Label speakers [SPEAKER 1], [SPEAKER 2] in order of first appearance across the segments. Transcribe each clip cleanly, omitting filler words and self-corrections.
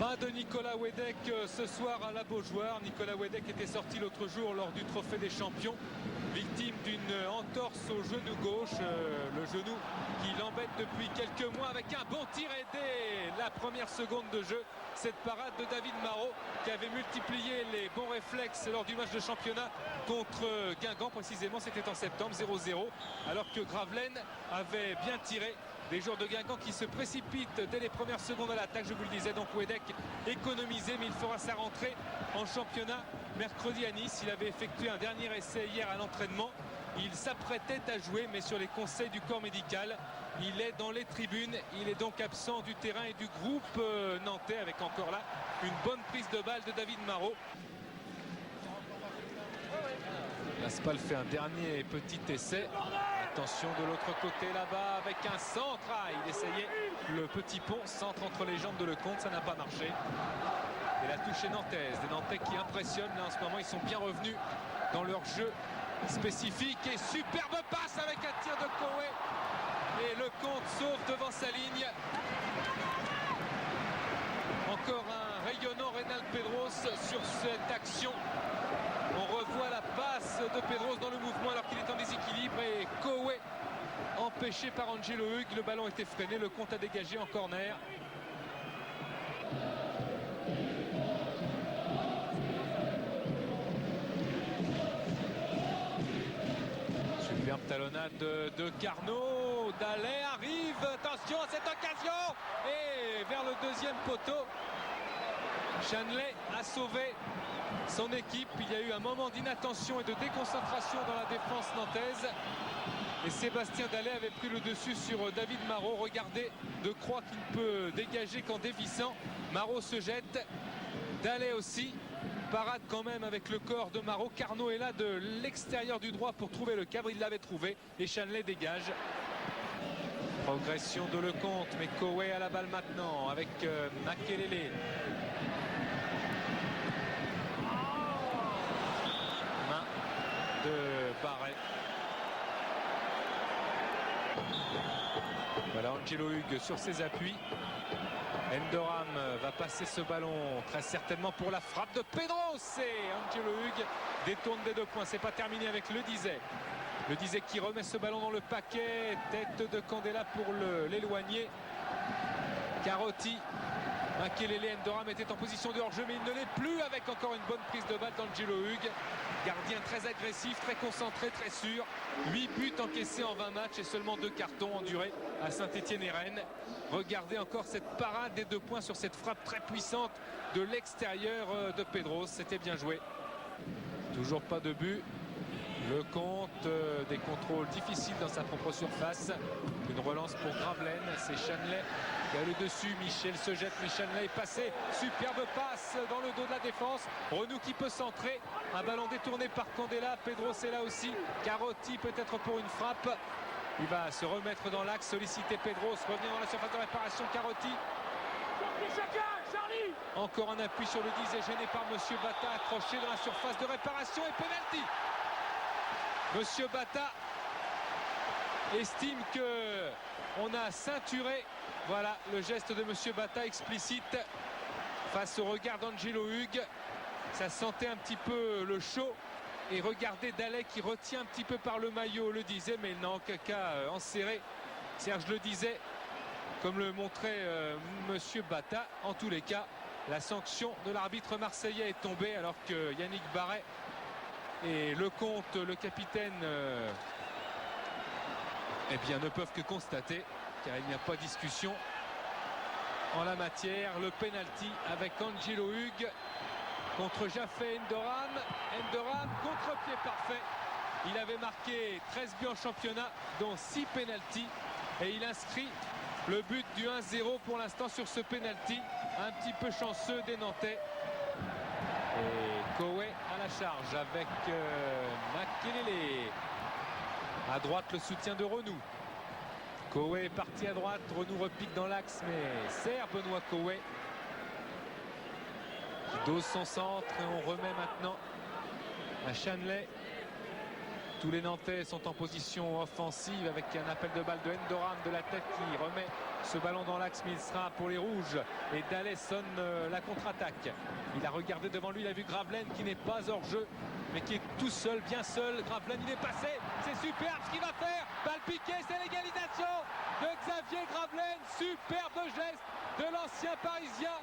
[SPEAKER 1] Pas de Nicolas Wedek ce soir à la Beaujoire. Nicolas Wedek était sorti l'autre jour lors du Trophée des Champions, victime d'une entorse au genou gauche, le genou qui l'embête depuis quelques mois, avec un bon tir aidé la première seconde de jeu. Cette parade de David Marot qui avait multiplié les bons réflexes lors du match de championnat contre Guingamp, précisément c'était en septembre, 0-0, alors que Gravelaine avait bien tiré. Des joueurs de Guingamp qui se précipitent dès les premières secondes à l'attaque, je vous le disais. Donc Wedek économisé, mais il fera sa rentrée en championnat mercredi à Nice. Il avait effectué un dernier essai hier à l'entraînement. Il s'apprêtait à jouer, mais sur les conseils du corps médical, il est dans les tribunes. Il est donc absent du terrain et du groupe nantais, avec encore là une bonne prise de balle de David Marot. Laspal fait un dernier petit essai. Attention de l'autre côté là-bas avec un centre. Ah, il essayait le petit pont, centre entre les jambes de Lecomte, ça n'a pas marché. Et la touche est nantaise. Des Nantais qui impressionnent là en ce moment. Ils sont bien revenus dans leur jeu spécifique. Et superbe passe avec un tir de Koé. Et Lecomte sauve devant sa ligne. Encore un rayonnant Reynald Pedros sur cette action. On revoit la passe de Pedros dans le mouvement alors qu'il est en déséquilibre et Koé empêché par Angelo Hugues. Le ballon était freiné, Lecomte a dégagé en corner. Superbe talonnade de Carnot. Dallet arrive, attention à cette occasion et vers le deuxième poteau. Chanley a sauvé son équipe. Il y a eu un moment d'inattention et de déconcentration dans la défense nantaise. Et Sébastien Dallet avait pris le dessus sur David Marot. Regardez, de Croix qui ne peut dégager qu'en dévissant. Marot se jette. Dallet aussi. Parade quand même avec le corps de Marot. Carnot est là de l'extérieur du droit pour trouver le cadre. Il l'avait trouvé. Et Chanley dégage. Progression de Lecomte. Mais Koé à la balle maintenant avec Makelele. De Barret. Voilà Angelo Hugues sur ses appuis. Endoram va passer ce ballon très certainement pour la frappe de Pedros. Et Angelo Hugues détourne des 2 points. C'est pas terminé avec Le Dizet. Le Dizet qui remet ce ballon dans le paquet. Tête de Candela pour l'éloigner. Carotti. Makelele, Endoram était en position de hors-jeu, mais il ne l'est plus avec encore une bonne prise de balle d'Angelo Hugues. Gardien très agressif, très concentré, très sûr. 8 buts encaissés en 20 matchs et seulement 2 cartons endurés à Saint-Étienne et Rennes. Regardez encore cette parade des 2 points sur cette frappe très puissante de l'extérieur de Pedros. C'était bien joué. Toujours pas de but. Lecomte, des contrôles difficiles dans sa propre surface. Une relance pour Gravelaine. C'est Chanley qui a le dessus. Michel se jette, mais Chanley est passé. Superbe passe dans le dos de la défense. Renou qui peut centrer. Un ballon détourné par Candela. Pedros est là aussi. Carotti peut-être pour une frappe. Il va se remettre dans l'axe, solliciter Pedros. Revenir dans la surface de réparation. Carotti. Encore un appui sur le 10 et gêné par Monsieur Bata. Accroché dans la surface de réparation et pénalty. Monsieur Bata estime que on a ceinturé. Voilà le geste de Monsieur Bata explicite face au regard d'Angelo Hugues. Ça sentait un petit peu le chaud. Et regardez Dallet qui retient un petit peu par le maillot, Le Dizet, mais il n'a aucun cas enserré Serge Le Dizet, comme le montrait Monsieur Bata. En tous les cas, la sanction de l'arbitre marseillais est tombée alors que Yannick Barret et Lecomte, le capitaine, eh bien, ne peuvent que constater, car il n'y a pas de discussion en la matière, le penalty avec Angelo Hugues contre Jaffé Endoram. Endoram, contre-pied parfait. Il avait marqué 13 buts en championnat, dont 6 pénaltys. Et il inscrit le but du 1-0 pour l'instant sur ce penalty. Un petit peu chanceux des Nantais. Et Koé à la charge avec Makelele. À droite, le soutien de Renou. Koé est parti à droite. Renou repique dans l'axe, mais sert Benoît Koé. Dose son centre et on remet maintenant à Chanley. Tous les Nantais sont en position offensive avec un appel de balle de Endoram de la tête qui remet ce ballon dans l'axe, mais il sera pour les rouges. Et Dallet sonne la contre-attaque. Il a regardé devant lui, il a vu Gravelaine qui n'est pas hors jeu, mais qui est tout seul, bien seul. Gravelaine, il est passé, c'est superbe ce qu'il va faire. Balle piquée, c'est l'égalisation de Xavier Gravelaine. Superbe geste de l'ancien Parisien.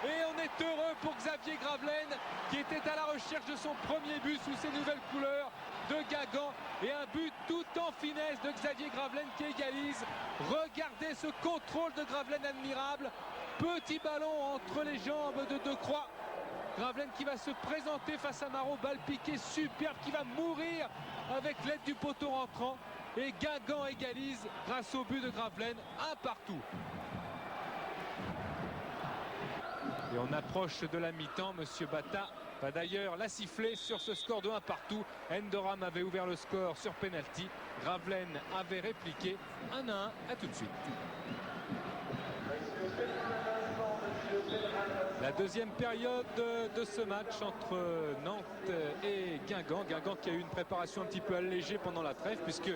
[SPEAKER 1] Et on est heureux pour Xavier Gravelaine qui était à la recherche de son premier but sous ses nouvelles couleurs de Guingamp, et un but tout en finesse de Xavier Gravelaine qui égalise. Regardez ce contrôle de Gravelaine admirable. Petit ballon entre les jambes de Decroix. Gravelaine qui va se présenter face à Marot, balle piquée superbe qui va mourir avec l'aide du poteau rentrant. Et Guingamp égalise grâce au but de Gravelaine, un partout. Et on approche de la mi-temps. Monsieur Bata va d'ailleurs la siffler sur ce score de 1 partout. Endoram avait ouvert le score sur penalty. Gravelaine avait répliqué. 1-1, à tout de suite. La deuxième période de ce match entre Nantes et Guingamp. Guingamp qui a eu une préparation un petit peu allégée pendant la trêve, puisque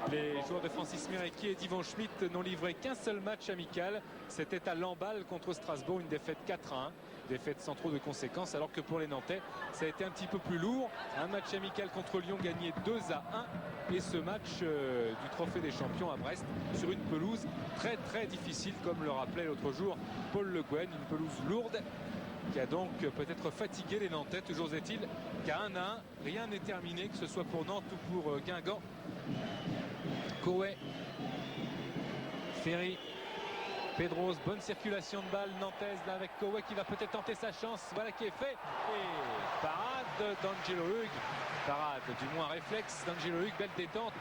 [SPEAKER 1] les joueurs de Francis Méreki et d'Yvon Schmitt n'ont livré qu'un seul match amical. C'était à Lamballe contre Strasbourg, une défaite 4-1. Défaite sans trop de conséquences, alors que pour les Nantais, ça a été un petit peu plus lourd. Un match amical contre Lyon gagné 2-1. Et ce match du Trophée des Champions à Brest sur une pelouse très très difficile, comme le rappelait l'autre jour Paul Le Guen, une pelouse lourde qui a donc peut-être fatigué les Nantais. Toujours est-il qu'à 1-1, rien n'est terminé, que ce soit pour Nantes ou pour Guingamp. Coé, Ferry, Pedros, bonne circulation de balle nantaise là avec Coé qui va peut-être tenter sa chance. Voilà qui est fait. Et parade d'Angelo Hugues. Parade, du moins réflexe d'Angelo Hugues. Belle détente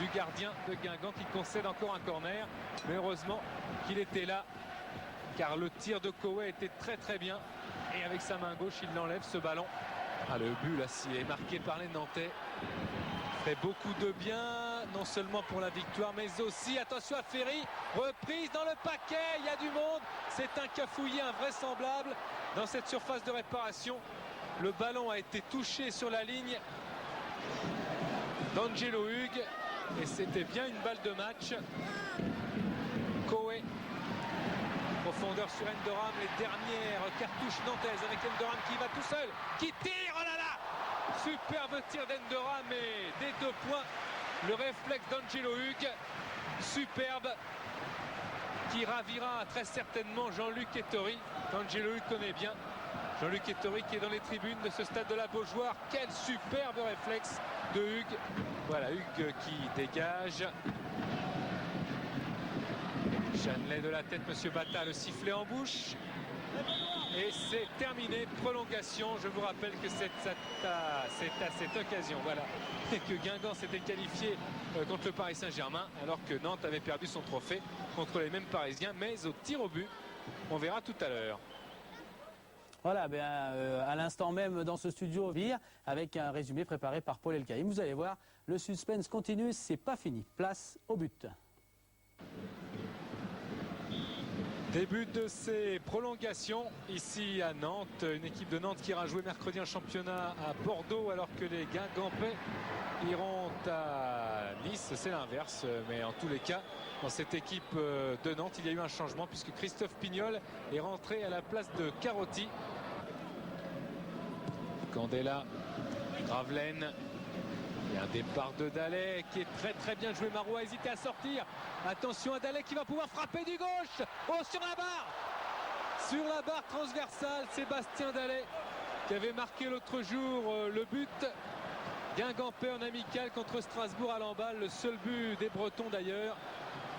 [SPEAKER 1] du gardien de Guingamp qui concède encore un corner. Mais heureusement qu'il était là, car le tir de Coé était très très bien. Et avec sa main gauche, il enlève ce ballon. Ah, le but là, s'il est marqué par les Nantais, fait beaucoup de bien, non seulement pour la victoire, mais aussi, attention à Ferry, reprise dans le paquet, il y a du monde. C'est un cafouillis invraisemblable dans cette surface de réparation. Le ballon a été touché sur la ligne d'Angelo Hugues et c'était bien une balle de match. Coé, profondeur sur Endoram, les dernières cartouches nantaises avec Endoram qui va tout seul, qui tire, oh là là, superbe tir d'Endoram et des 2 points. Le réflexe d'Angelo Hugues, superbe, qui ravira très certainement Jean-Luc Ettori, qu'Angelo Hugues connaît bien. Jean-Luc Ettori qui est dans les tribunes de ce stade de la Beaujoire. Quel superbe réflexe de Hugues. Voilà, Hugues qui dégage. Chanelay de la tête, monsieur Bata, le sifflet en bouche. Et c'est terminé, prolongation. Je vous rappelle que c'est à cette occasion, voilà, que Guingamp s'était qualifié contre le Paris Saint-Germain, alors que Nantes avait perdu son trophée contre les mêmes Parisiens, mais au tir au but. On verra tout à l'heure.
[SPEAKER 2] Voilà, à l'instant même dans ce studio Vire, avec un résumé préparé par Paul Elkaïm. Vous allez voir, le suspense continue, c'est pas fini. Place au but.
[SPEAKER 1] Début de ces prolongations ici à Nantes. Une équipe de Nantes qui ira jouer mercredi un championnat à Bordeaux, alors que les Guingampais iront à Nice. C'est l'inverse, mais en tous les cas, dans cette équipe de Nantes, il y a eu un changement puisque Christophe Pignol est rentré à la place de Carotti. Candela, Gravelaine. Il y a un départ de Dallet qui est très très bien joué. Marot a hésité à sortir. Attention à Dallet qui va pouvoir frapper du gauche. Oh, sur la barre! Sur la barre transversale, Sébastien Dallet qui avait marqué l'autre jour le but. Guingampais en amical contre Strasbourg à Lamballe. Le seul but des Bretons d'ailleurs.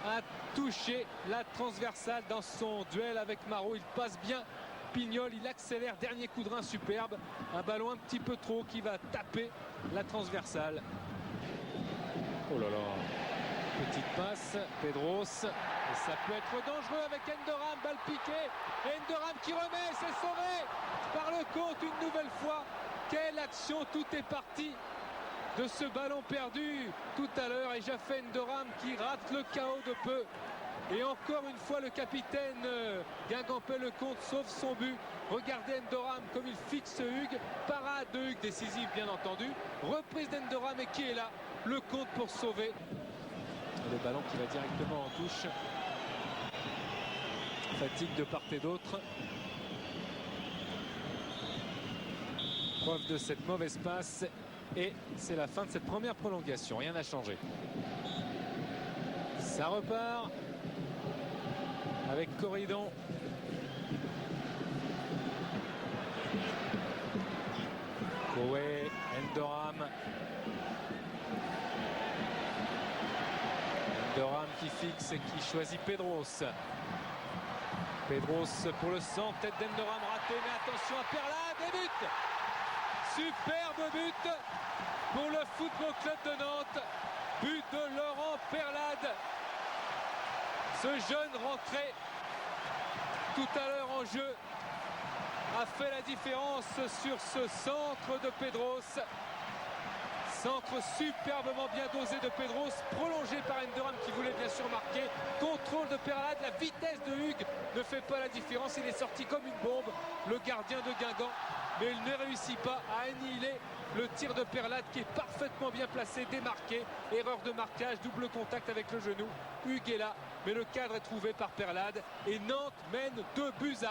[SPEAKER 1] A touché la transversale dans son duel avec Marot. Il passe bien. Pignol, il accélère, dernier coup de rein superbe. Un ballon un petit peu trop qui va taper la transversale. Oh là là. Petite passe, Pedros. Et ça peut être dangereux avec Endoram, balle piquée. Endoram qui remet, c'est sauvé par le compte une nouvelle fois. Quelle action, tout est parti de ce ballon perdu tout à l'heure. Et Jaffé Endoram qui rate le chaos de peu. Et encore une fois, le capitaine Guingampais Lecomte sauve son but. Regardez Endoram comme il fixe Hugues. Parade de Hugues, décisive bien entendu. Reprise d'Endoram et qui est là? le compte pour sauver. Le ballon qui va directement en touche. Fatigue de part et d'autre. Preuve de cette mauvaise passe. Et c'est la fin de cette première prolongation. Rien n'a changé. Ça repart avec Corridon. Koé, Endoram. Endoram qui fixe et qui choisit Pedros. Pedros pour le centre, tête d'Endoram raté, mais attention à Perlade et but. Superbe but pour le Football Club de Nantes. But de Laurent Perlade. Ce jeune rentré tout à l'heure en jeu a fait la différence sur ce centre de Pedros. Centre superbement bien dosé de Pedros, prolongé par Endoram qui voulait bien sûr marquer. Contrôle de Perlade, la vitesse de Hugues ne fait pas la différence. Il est sorti comme une bombe, le gardien de Guingamp. Mais il ne réussit pas à annihiler le tir de Perlade qui est parfaitement bien placé, démarqué. Erreur de marquage, double contact avec le genou. Hugues est là, mais le cadre est trouvé par Perlade. Et Nantes mène 2-1.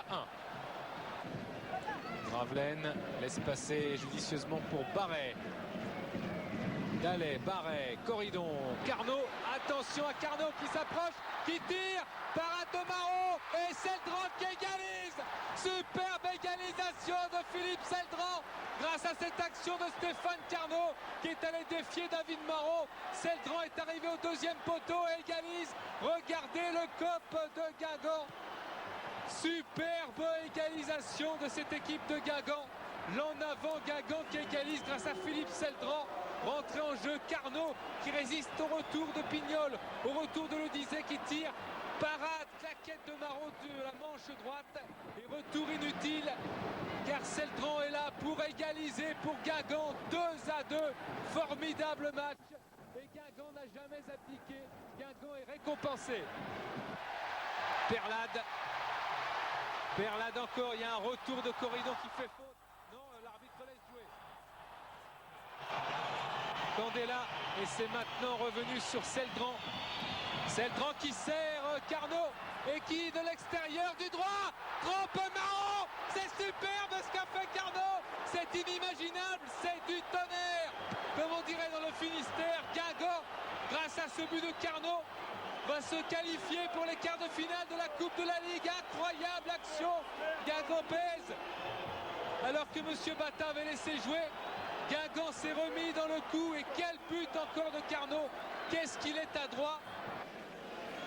[SPEAKER 1] Gravelaine laisse passer judicieusement pour Barret. Dallet, Barret, Corridon, Carnot. Attention à Carnot qui s'approche, qui tire. Parade de Marot et Seldran qui égalise. Superbe égalisation de Philippe Seldran grâce à cette action de Stéphane Carnot qui est allé défier David Marot. Seldran est arrivé au deuxième poteau et égalise. Regardez le COP de Guingamp. Superbe égalisation de cette équipe de Guingamp. L'en avant Guingamp qui égalise grâce à Philippe Seldran. Rentré en jeu, Carnot qui résiste au retour de Pignol, au retour de Ledizet qui tire. Parade, claquette de Marot de la manche droite et retour inutile car Seldran est là pour égaliser pour Guingamp. 2-2, formidable match et Guingamp n'a jamais abdiqué. Guingamp est récompensé. Perlade encore, il y a un retour de Corridon qui fait faute. Non, l'arbitre laisse jouer. Candela et c'est maintenant revenu sur Seldran. Seldran qui sert Carnot et qui de l'extérieur du droit trompe Marot. C'est superbe ce qu'a fait Carnot. C'est inimaginable, c'est du tonnerre. Comme on dirait dans le Finistère, Guingamp, grâce à ce but de Carnot, va se qualifier pour les quarts de finale de la Coupe de la Ligue. Incroyable action. Guingamp pèse. Alors que M. Batta avait laissé jouer, Guingamp s'est remis dans le coup. Et quel but encore de Carnot. Qu'est-ce qu'il est adroit.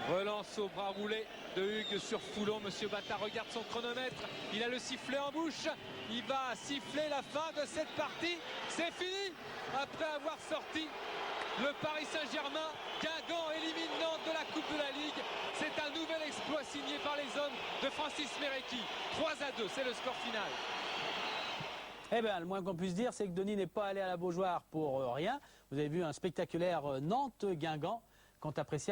[SPEAKER 1] Relance au bras roulé de Hugues sur Foulon. Monsieur Batta regarde son chronomètre. Il a le sifflet en bouche. Il va siffler la fin de cette partie. C'est fini. Après avoir sorti le Paris Saint-Germain, Guingamp élimine Nantes de la Coupe de la Ligue. C'est un nouvel exploit signé par les hommes de Francis Mérecky. 3-2, c'est le score final.
[SPEAKER 2] Eh bien, le moins qu'on puisse dire, c'est que Denis n'est pas allé à la Beaujoire pour rien. Vous avez vu un spectaculaire Nantes-Guingamp, quand apprécié avec